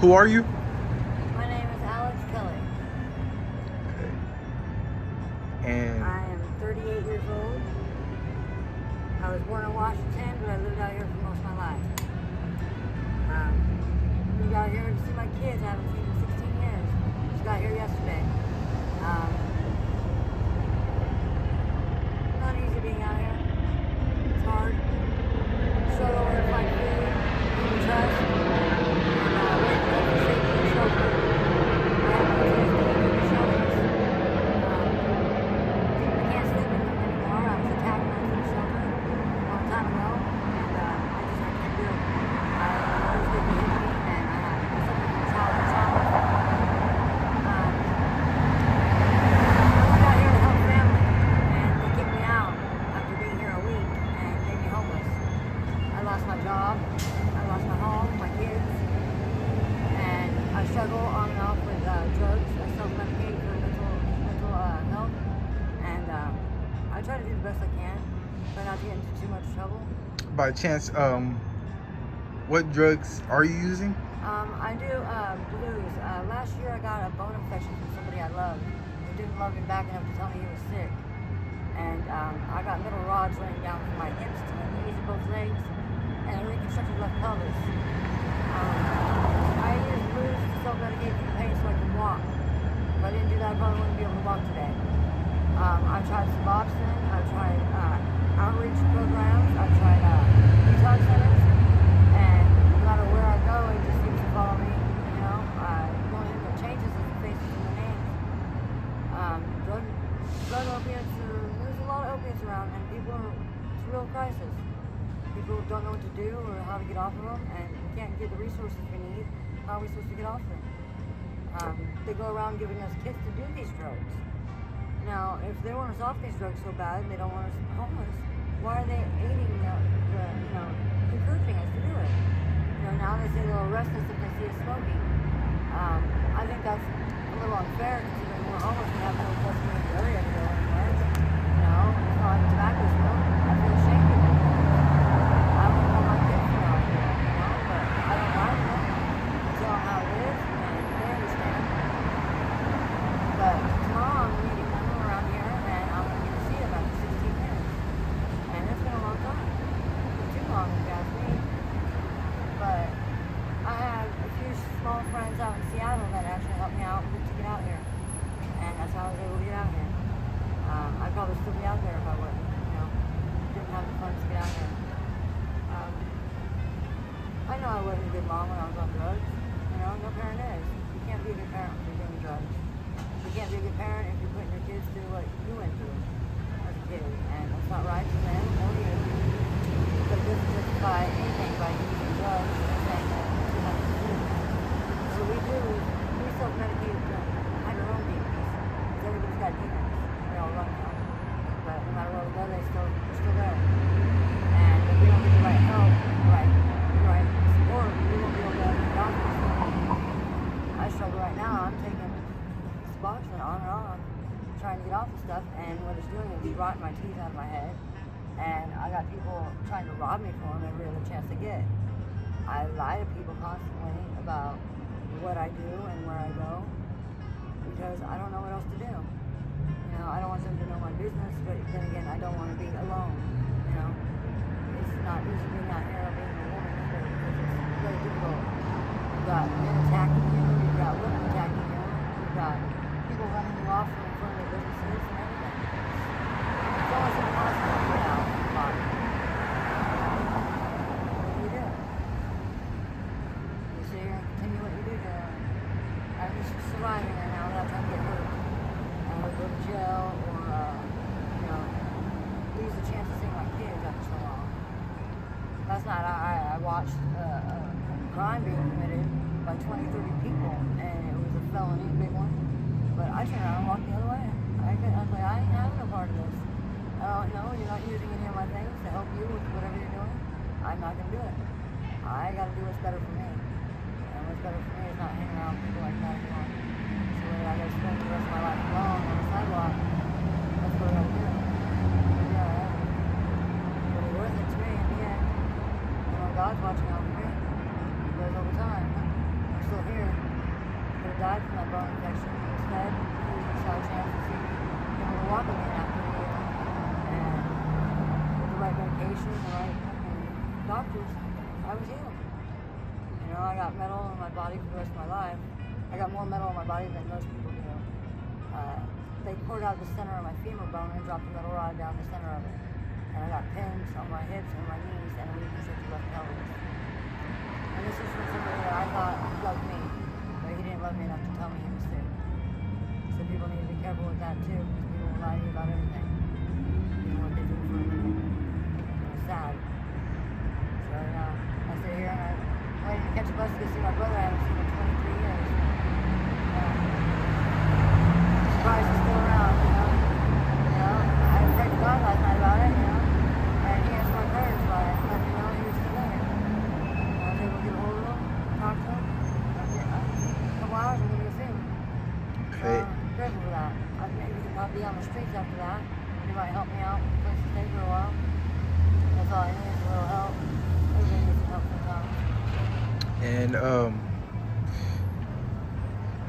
Who are you? My name is Alex Kelly. Okay. And I am 38 years old. I was born in Washington, but I lived out here for most of my life. Moved out here to see my kids. I haven't seen them in 16 years. Just got here yesterday. Not easy being out here. It's hard. Struggle where to find food, people to trust, and waiting for safety and shelter. I have PTSD from the shelters. I can't sleep in them anymore. I was attacked once in a shelter a long time ago, and I can't do it. Others get to hit me, and I have something from childhood trauma. I moved out here to help family, and they kicked me out after being here a week and made me homeless. I lost my job, I lost my home, my kids, and I struggle on and off with drugs. I self-medicate for mental health, and I try to do the best I can, try not to get into too much trouble. by chance, what drugs are you using? I do blues. Last year I got a bone infection from somebody I loved who didn't love me back enough to tell me he was sick. And I got metal rods running down from my hips to my knees and both legs, and a reconstructed left pelvis. I use blues to self-medicate for the pain so I can walk. If I didn't do that, I probably wouldn't be able to walk today. I've tried Suboxone, I've tried outreach programs, I've tried detox centers, and no matter where I go, it just seems to follow me. You know, the only thing that changes is the faces and the names. Drug opiates, there's a lot of opiates around, and it's a real crisis. People don't know what to do or how to get off of them, and we can't get the resources we need. How are we supposed to get off them? They go around giving us kits to do these drugs. Now, if they want us off these drugs so bad and they don't want us homeless, why are they aiding encouraging us to do it? Now they say they'll arrest us if they see us smoking. I think that's a little unfair considering we're homeless and have no designated area to go anywhere. It's not like tobacco smoke. I feel ashamed of it. I wouldn't want my kids to know I do it, but I don't lie to them. I tell them how it is, and they understand. But tomorrow I'm meeting them around here, and I'm going to get to see them after 16 years. And it's been a long time. It's too long, if you ask me. But I have a few small friends out in Seattle that actually helped me out to get out here. And that's how I was able to get out here. I'd probably still be out there if I wouldn't, didn't have the funds to get out here. I know I wasn't a good mom when I was on drugs. No parent is. You can't be a good parent when you're doing drugs. You can't be a good parent if you're putting your kids through what you went through as a kid. And that's not right for them or you. But it doesn't justify anything by using drugs and saying that you have to do it. So we self-medicate to have your own demons. Because everybody's got demons. They all run from. But no matter where we go, they're still there. And if we don't get the right help, right support, we won't be able to get off this stuff. I struggle right now. I'm taking Suboxone on and on, trying to get off the stuff, and what it's doing is rotting my teeth out of my head. And I got people trying to rob me for them every other chance they get. I lie to people constantly about what I do and where I go because I don't know what else to do. I don't want them to know my business, but then again, I don't want to be alone. It's not easy being out here being a woman either because it's very difficult. You've got men attacking you, you've got women attacking you, you've got people running you off in front of their businesses and everything. It's almost impossible to get out of the body. What do you do? You sit here and continue what you do to I'm just surviving right now without trying to get hurt. Or go to jail or, lose the chance of seeing my kids after so long. Last night I watched a crime being committed by 20, 30 people, and it was a felony, a big one. But I turned around and walked the other way. I was like, I ain't having no part of this. No, you're not using any of my things to help you with whatever you're doing. I'm not going to do it. I got to do what's better for me. And what's better for me is not hanging around with people like that anymore. So whether I got to spend the rest of my life alone on the sidewalk, that's what I got to do. It'll be worth it to me in the end. God's watching out for me. He does all the time. I'm still here. died from that bone infection. He was fed. He saw a chance to see able to walk again after a year. And with the right medication, the right doctors, I was healed. You know, I got metal in my body for the rest of my life. I got more metal in my body than most people do. They poured out the center of my femur bone and dropped a metal rod down the center of it. And I got pins on my hips and my knees and a weakness at the left pelvis. And this is from somebody that I thought loved me, but he didn't love me enough to tell me he was sick. So people need to be careful with that too, because people will lie to you about everything. You know what they do for a living. And it's sad. So I sit here and I'm waiting to catch a bus to go see my brother. I haven't seen him in 23 years. Surprised he's still around, you know. I prayed to God last night about it, you know. And he answered my prayers by letting me know he was still there. I was able to get a hold of him, talk to him. A couple hours I'm going to go see him. So I'm grateful for that. Maybe I'll be on the streets after that. He might help me out, place to stay for a while. That's all I need is a little help. Everybody needs some help sometimes. And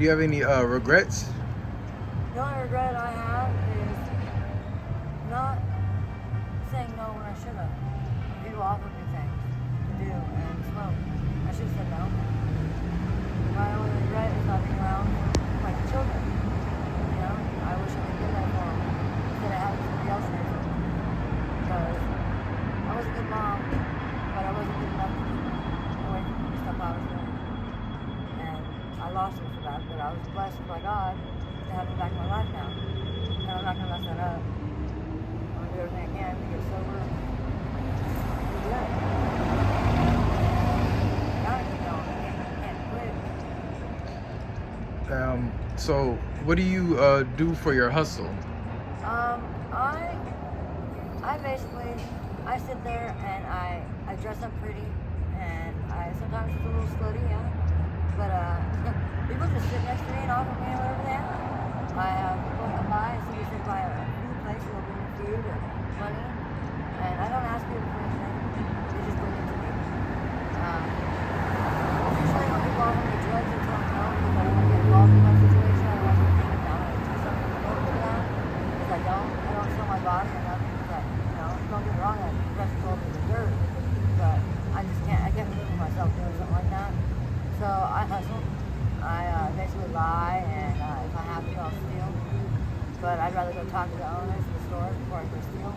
do you have any regrets? The only regret I have is not saying no when I should have. People offered me things to do and smoke. I should have said no. My only regret is not being around my children. You know, I wish I could do that for them instead of having somebody else raise them. Because I was a good mom, but I wasn't good enough to keep them away from the stuff I was doing. And I lost it for that, but I was blessed by God to have him back in my life now. And I'm not going to mess that up. I'm going to do everything I can to get sober and do good. I gotta keep going. I can't quit. So what do you do for your hustle? I basically, I sit there and I dress up pretty, and I sometimes it's a little slutty, yeah. But people just sit next to me and offer me whatever they have. I have people come by and see me sit by a food place and they'll bring me food or money, and I don't ask people for anything. They just bring it to me. Usually when people offer me drugs, I tell them no because I don't want to get involved in my situation. I don't want to get taken down and do something related to that. Because I don't sell my body or nothing. Because don't get me wrong, that pressure told me the dirt, but I can't live with myself doing something like that. So I hustle. I basically lie, and if I have to, I'll steal. But I'd rather go talk to the owners of the stores before I go steal.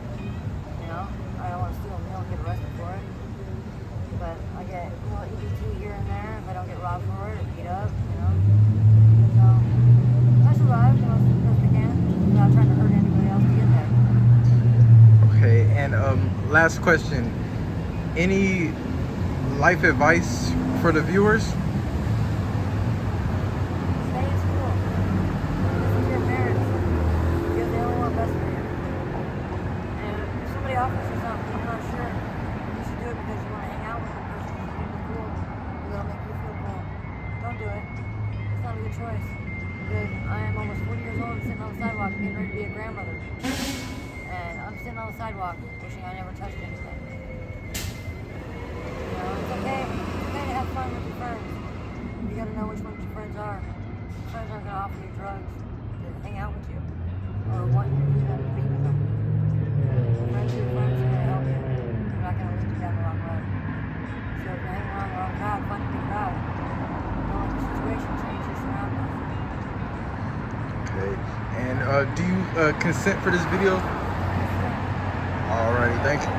You know, I don't want to steal a meal and get arrested for it. But I get a little EBT here and there if I don't get robbed for it or beat up, you know. So I survive the best I can without trying to hurt anybody else to get there. Okay, and last question. Any life advice for the viewers? Stay in school. Listen to your parents. Because they only want best for you. And if somebody offers you something you're not sure, you should do it because you want to hang out with the person who's really cool, or that'll make you feel cool. Don't do it. It's not a good choice. Because I am almost 40 years old and sitting on the sidewalk getting ready to be a grandmother. And I'm sitting on the sidewalk wishing I never touched anything. You know, it's okay to have fun with your friends. You gotta know which ones your friends are. Your friends aren't gonna offer you drugs to hang out with you or want you to do them to be with them. Friends are your friends are gonna help you. They're not gonna lead you down the wrong road. So if you're hanging around the wrong crowd, find a good crowd. Don't let the situation change your surroundings. Okay, and do you consent for this video? Alrighty, thank you.